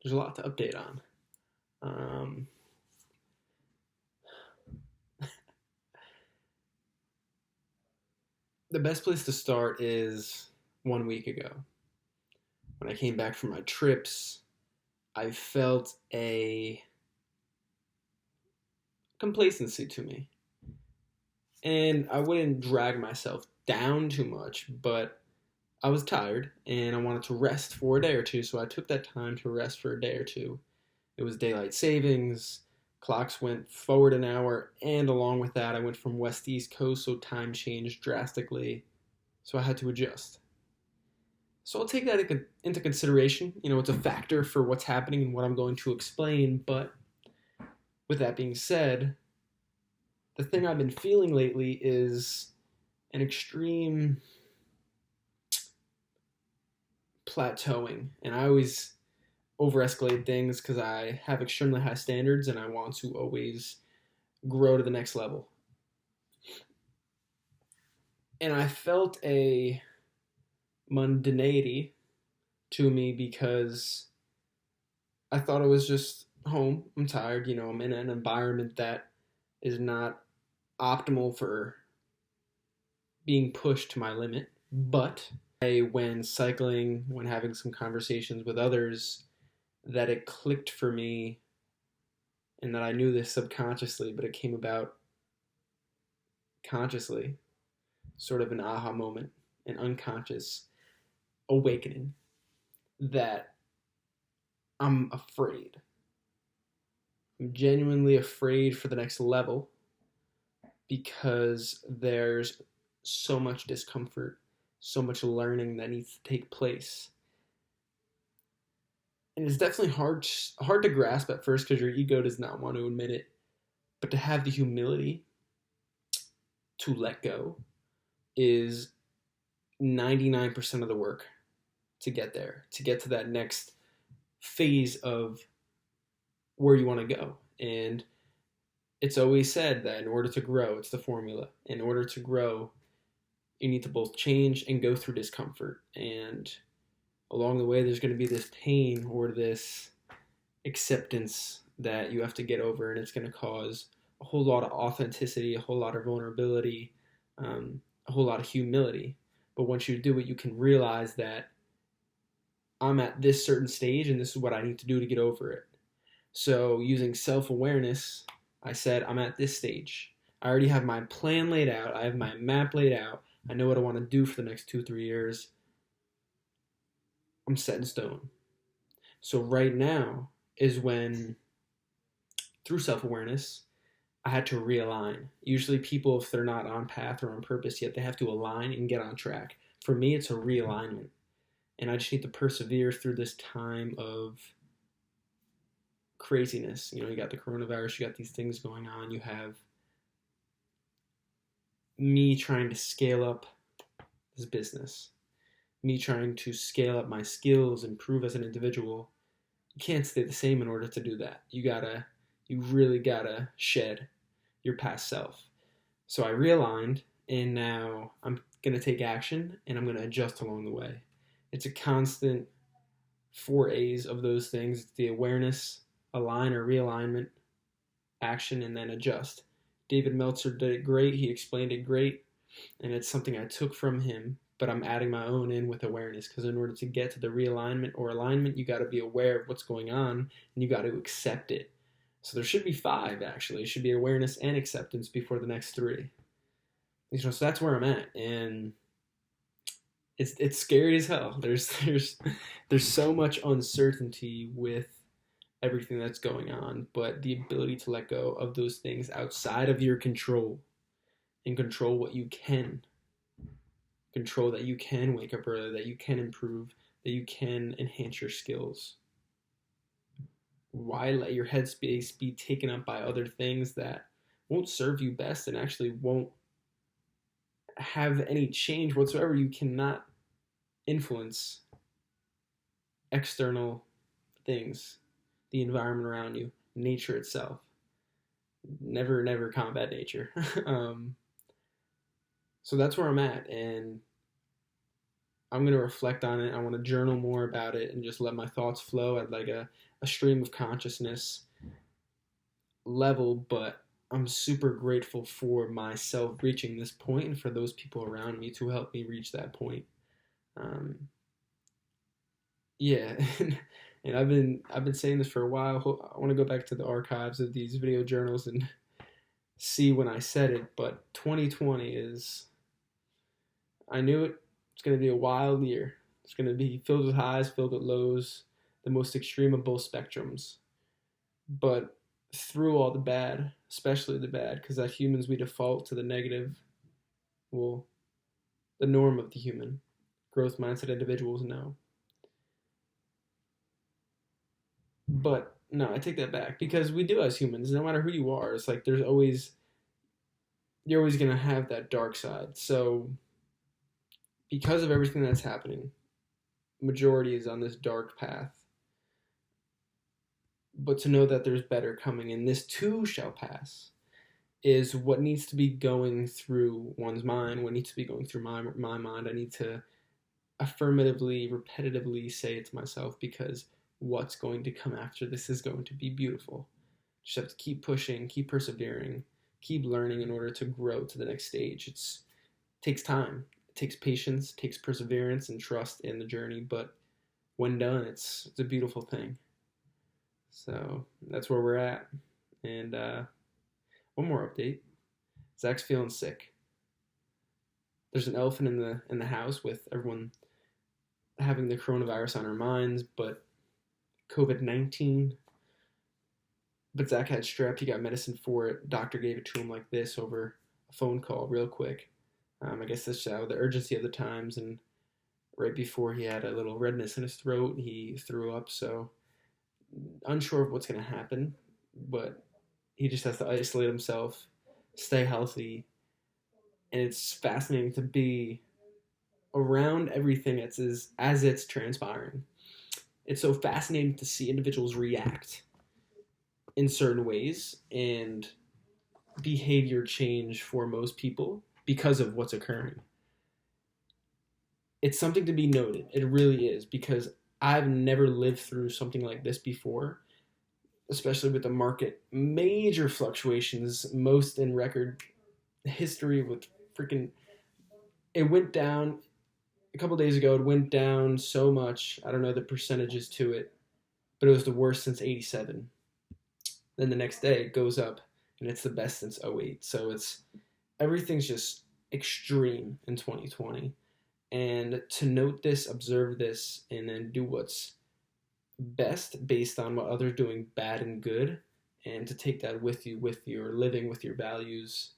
there's a lot to update on. Um, the best place to start is 1 week ago. When I came back from my trips, I felt a complacency to me. And I wouldn't drag myself down too much, but I was tired and I wanted to rest for a day or two, so I took that time to rest for a day or two. It was daylight savings, clocks went forward an hour, and along with that, I went from west to east coast, so time changed drastically, so I had to adjust. So I'll take that into consideration. It's a factor for what's happening and what I'm going to explain, but with that being said, the thing I've been feeling lately is an extreme plateauing, and I always over escalate things because I have extremely high standards and I want to always grow to the next level. And I felt a mundanity to me because I thought I was just home. I'm tired, I'm in an environment that is not optimal for being pushed to my limit. But when cycling, when having some conversations with others, that it clicked for me and that I knew this subconsciously, but it came about consciously, sort of an aha moment, an unconscious awakening that I'm afraid. I'm genuinely afraid for the next level because there's so much discomfort, so much learning that needs to take place. And it's definitely hard to grasp at first because your ego does not want to admit it. But to have the humility to let go is 99% of the work to get there, to get to that next phase of where you want to go. And it's always said that in order to grow, it's the formula. In order to grow, you need to both change and go through discomfort. And along the way, there's going to be this pain or this acceptance that you have to get over, and it's going to cause a whole lot of authenticity, a whole lot of vulnerability, a whole lot of humility. But once you do it, you can realize that I'm at this certain stage, and this is what I need to do to get over it. So using self-awareness, I said, I'm at this stage. I already have my plan laid out. I have my map laid out. I know what I want to do for the next 2-3 years. I'm set in stone. So right now is when, through self-awareness, I had to realign. Usually people, if they're not on path or on purpose yet, they have to align and get on track. For me, it's a realignment. And I just need to persevere through this time of craziness. You got the coronavirus, you got these things going on, you have me trying to scale up this business, me trying to scale up my skills, improve as an individual. You can't stay the same in order to do that. You really gotta shed your past self. So I realigned, and now I'm gonna take action, and I'm gonna adjust along the way. It's a constant 4 A's of those things. It's the awareness, align or realignment, action, and then adjust. David Meltzer did it great. He explained it great, and it's something I took from him, but I'm adding my own in with awareness, because in order to get to the realignment or alignment, you got to be aware of what's going on, and you got to accept it. So there should be 5, actually. It should be awareness and acceptance before the next 3. So that's where I'm at, and it's scary as hell. There's so much uncertainty with everything that's going on, but the ability to let go of those things outside of your control and control what you can. Control that you can wake up early, that you can improve, that you can enhance your skills. Why let your headspace be taken up by other things that won't serve you best and actually won't have any change whatsoever? You cannot influence external things, the environment around you, nature itself. Never combat nature. So that's where I'm at, and I'm going to reflect on it. I want to journal more about it and just let my thoughts flow at like a stream of consciousness level. But I'm super grateful for myself reaching this point and for those people around me to help me reach that point. Um, yeah, and I've been saying this for a while. I want to go back to the archives of these video journals and see when I said it. But 2020 is, I knew it. It's going to be a wild year. It's going to be filled with highs, filled with lows, the most extreme of both spectrums. But through all the bad, especially the bad, because as humans we default to the negative, well, the norm of the human. Growth mindset individuals know. But no, I take that back because we do as humans, no matter who you are, it's like you're always gonna have that dark side. So because of everything that's happening, majority is on this dark path. But to know that there's better coming and this too shall pass is what needs to be going through one's mind, what needs to be going through my mind. I need to affirmatively, repetitively say it to myself because what's going to come after this is going to be beautiful. Just have to keep pushing, keep persevering, keep learning in order to grow to the next stage. It takes time, it takes patience, it takes perseverance and trust in the journey. But when done, it's a beautiful thing. So that's where we're at. And one more update: Zach's feeling sick. There's an elephant in the house with everyone having the coronavirus on our minds, but COVID-19. But Zach had strep. He got medicine for it. Doctor gave it to him like this over a phone call, real quick. I guess that's the urgency of the times. And right before he had a little redness in his throat, he threw up. So unsure of what's going to happen, but he just has to isolate himself, stay healthy, and it's fascinating to be around everything as it's transpiring. It's so fascinating to see individuals react in certain ways and behavior change for most people because of what's occurring. It's something to be noted. It really is, because I've never lived through something like this before, especially with the market major fluctuations, most in record history. With freaking, it went down a couple days ago. It went down so much. I don't know the percentages to it, but it was the worst since '87. Then the next day it goes up, and it's the best since '08. So everything's just extreme in 2020. And to note this, observe this, and then do what's best based on what others are doing bad and good, and to take that with you, with your living, with your values.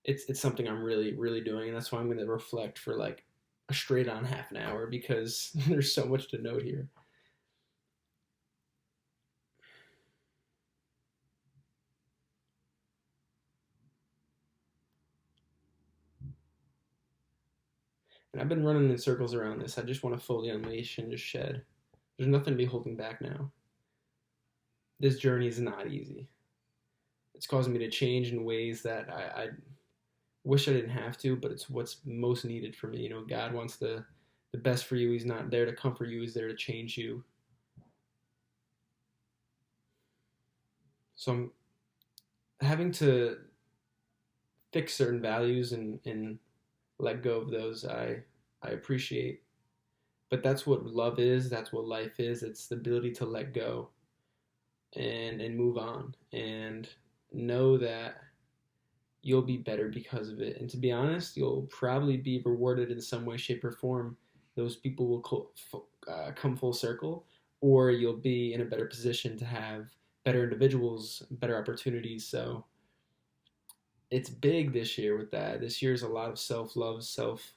It's something I'm really, really doing, and that's why I'm going to reflect for like a straight on half an hour, because there's so much to note here. And I've been running in circles around this. I just want to fully unleash and just shed. There's nothing to be holding back now. This journey is not easy. It's causing me to change in ways that I wish I didn't have to, but it's what's most needed for me. You know, God wants the best for you. He's not there to comfort you. He's there to change you. So I'm having to fix certain values and let go of those I appreciate. But that's what love is. That's what life is. It's the ability to let go and move on and know that you'll be better because of it. And to be honest, you'll probably be rewarded in some way, shape, or form. Those people will come full circle, or you'll be in a better position to have better individuals, better opportunities. So it's big this year with that. This year is a lot of self love, self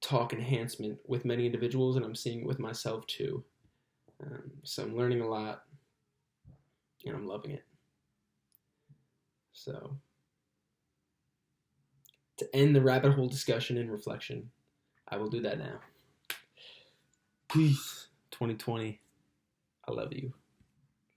talk enhancement with many individuals, and I'm seeing it with myself too. So I'm learning a lot, and I'm loving it. So to end the rabbit hole discussion and reflection, I will do that now. Peace. 2020. I love you.